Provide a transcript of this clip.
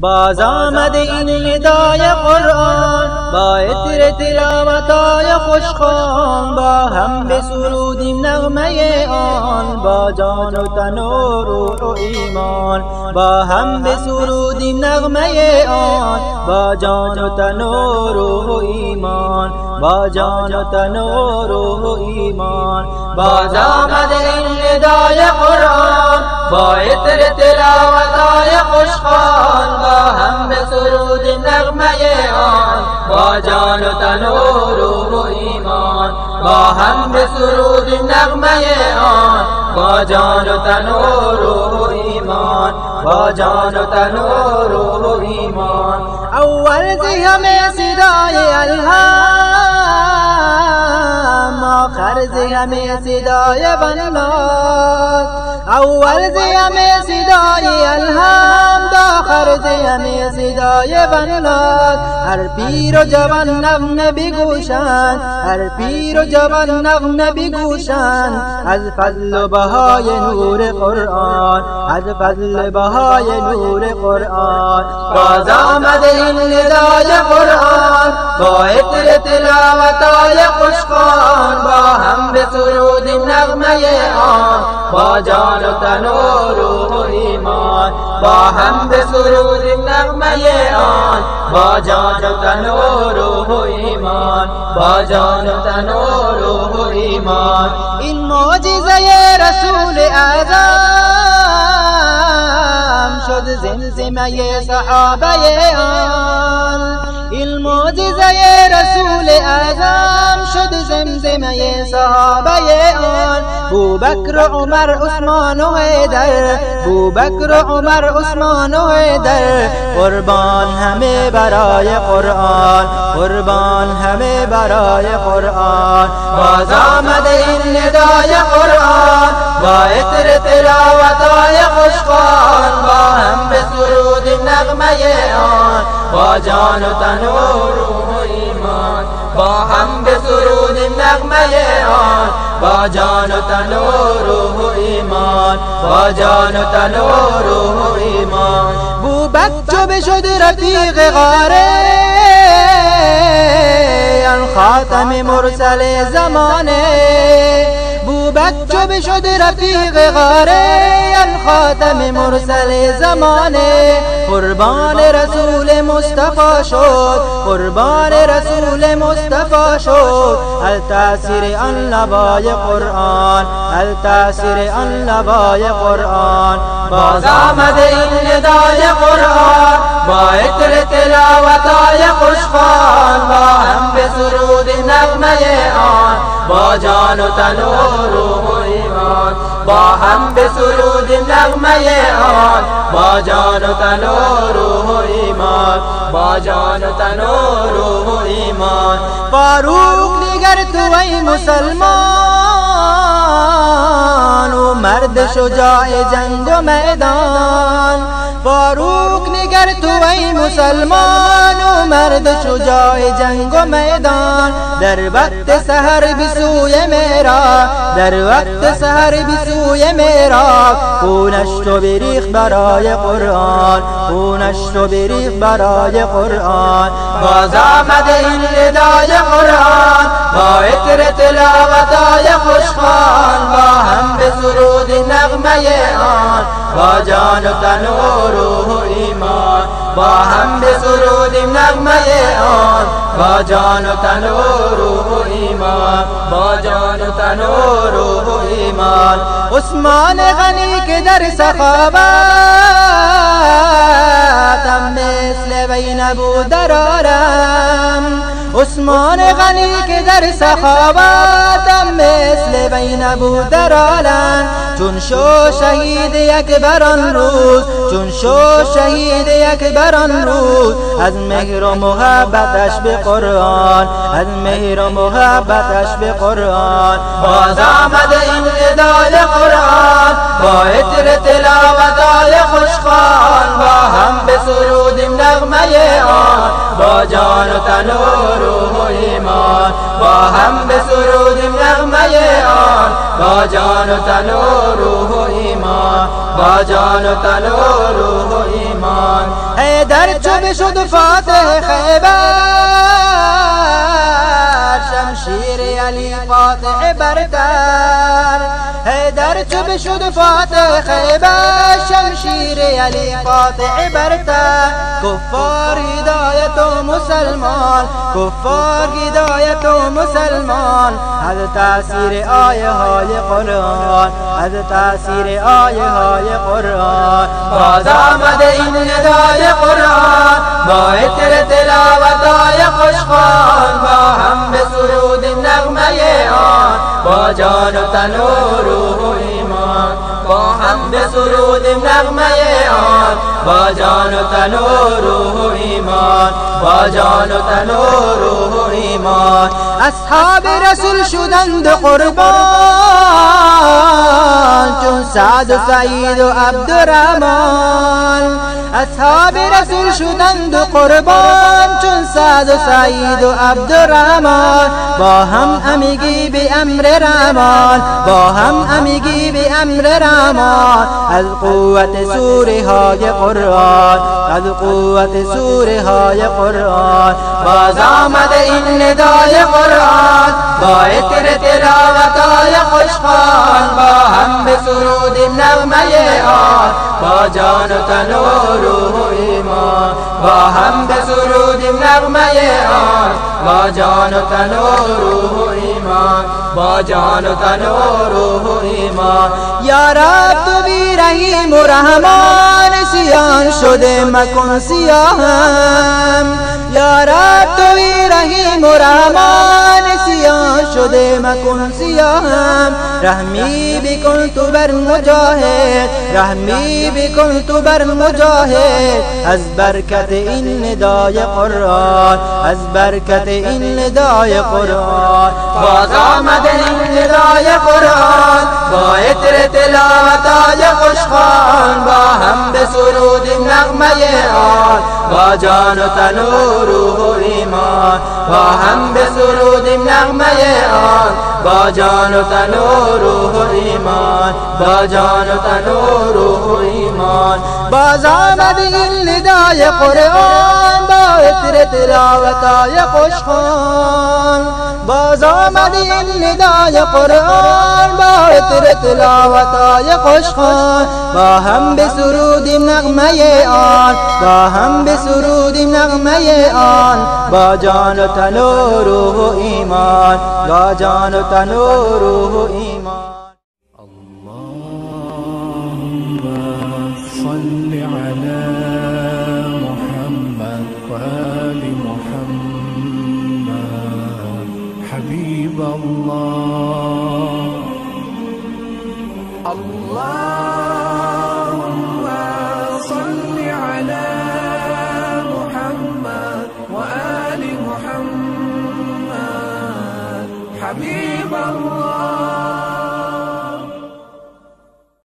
باز آمد این ندای قرآن با عطر تلاوتای خوشخوان، با هم بسرودیم نغمه آن با جان و تن و روح و ایمان. با هم بسرودیم نغمه آن با جان و تن و روح و ایمان. با جان و تن و روح و ایمان. باز آمد این ندای قرآن با عطر تلاوتای خوشخوان، با هم بسرودیم نغمه آن با جان و تن و روح و ایمان. با هم بسرودیم نغمه آن با جان و تن و روح و ایمان. با جان و تن و روح و ایمان. اول زی همه صدای الهام، آخر زی همه صدای بنات. اول زی همه صدای الهام، آخر زی همه صدای بنات. هر پیر و جوان نغمه بگوشند، هر پیر و جوان نغمه بگوشند از فضل و بهای نور قرآن، از فضل بهای نور قرآن. باز آمد این ندای قرآن با عطر تلاوتای خوشخوان، با هم بسرودیم نغمه آن با جان و تن و روح و ایمان. با هم بسرودیم نغمه آن با جان و تن و روح و ایمان. با جان و تن و روح و ایمان. این معجزه رسول اعظم شد زمزمه صحابه آن. این معجزه رسول اعظم شد زمزمه صحابه آن. بوبکر و عمر عثمان و حیدر، بوبکر و عمر عثمان و حیدر قربان همه برای قرآن، قربان همه برای قرآن. باز آمد این ندای قرآن با عطر تلاوتای خوشخوان، با هم بسرودیم نغمه آن با جان و تن و روح و ایمان. با هم بسرودیم نغمه آن با جان و تن و روح و ایمان. با جان و تن و روح و ایمان. بوبکر چو بشد رفیق غاره خاتم مرسل زمانه. بوبکر چو بشد رفیق غاره خاتم مرسل زمانه. قربان رسول مصطفی شد، قربان رسول مصطفی شد التأثیر آن لبای قرآن، التأثیر آن لبای قرآن. باز آمد این ندای قرآن با عطر تلاوتای خوشخوان، با هم بسرودیم نغمه آن با جان و تن و روح و ایمان. با هم بسرودیم نغمه آن با جان و تن و روح و ایمان. با جان و تن و روح و ایمان. فاروق نگر تو ای مسلمان و مرد شجاع جنگ و میدان. فاروق نگر تو ای مسلمان و مرد شجاع جنگ و میدان. در وقت سحر بسوی میراب، در وقت سحر بسوی میراب خونش تو بریخت برای قرآن، خونش تو بریخت برای قرآن. باز آمد این ندای قرآن با عطر تلاوتای خوشخوان، با هم بسرودیم نغمه آن با جان و تن و روح و ایمان. با هم بسرودیم نغمه آن با جان و تن و روح و ایمان. با جان و تن و روح و ایمان. عثمان غنی که در سخاوت مثل وی نبود در عالم. عثمان غنی که در سخاوت مثل وی نبود در عالم. چون شو شهید یک بران روز، چون شو شهید یک بران روز از مهر و محبتش به قرآن، از مهر و محبتش به قرآن. باز آمد این ندای قرآن با عطر تلاوتای خوشخوان، با هم بسرودیم نغمه آن با جان و تن و روح و ایمان. با هم بسرودیم نغمه آن با جان و تن و روح و ایمان، با جان و تن و روح و ایمان. حیدر چو بشد فاتح خیبر، شمشیر علی فاتح برتر. حیدر چو بشد فاتح خیبر، شمشیر علی فاتح برتر. کفار هدایت و مسلمان، کفار هدایت و مسلمان، از تأثیر آیه های قرآن، از تأثیر آیه های قرآن. باز آمده این ندای قرآن، با عطر تلاوت های خوشخوان، با هم به سرود نغمه آن، با جان و تن و روح و ایمان، با هم به سرود نغمه آن، با جان و تن و روح و ایمان، با جان و تن و روح و ایمان. اصحاب رسول شدند قربان، چون سعد و سعید و عبدالرحمن. اصحاب رسول شدند قربان، چون سعد و سعید و عبدالرحمن. با هم همگی به امر رحمان، با هم همگی به امر رحمان. از قوت سوره های قرآن، از قوت سوره های قرآن. باز آمده این ندای قرآن، با عطر تلاوت های خوشخوان، با هم به سرود نغمه آن، با جان و تن و روح و ایمان، با هم به سرود نغمه آن، با جان و تن و روح و ایمان، با جان و تن و روح و ایمان. یا رب تو بی رحیم و رحمان، سیاه شده مکن سیاهم. یا رب تو بی رحیم و رحمان، سیاه شده مکن سیاهم. رحمی بکن تو بر مجاهد، رحمی بکن تو بر مجاهد. از برکت این ندای قرآن، از برکت این ندای قرآن. باز آمده این ندای قرآن، با عطر تلاوت های خوشخوان، با هم به سرود نغمه آن، با جان و تن و روح و ایمان، با هم به سرود نغمه آن، با جان و تن و روح و ایمان، با جان و تن و روح و ایمان. باز آمد این ندای قرآن، با عطر تلاوت های خوشخوان. باز آمد این ندای قرآن، با عطر تلاوت های خوشخوان. با هم به سرود نغمه آن، با هم به سرود نغمه آن، با جان و تن و روح و ایمان، با جان و تن و روح و ایمان. اللهم صل على محمد وآل محمد حبيب الله. اللهم صل على محمد وآل محمد حبيب الله.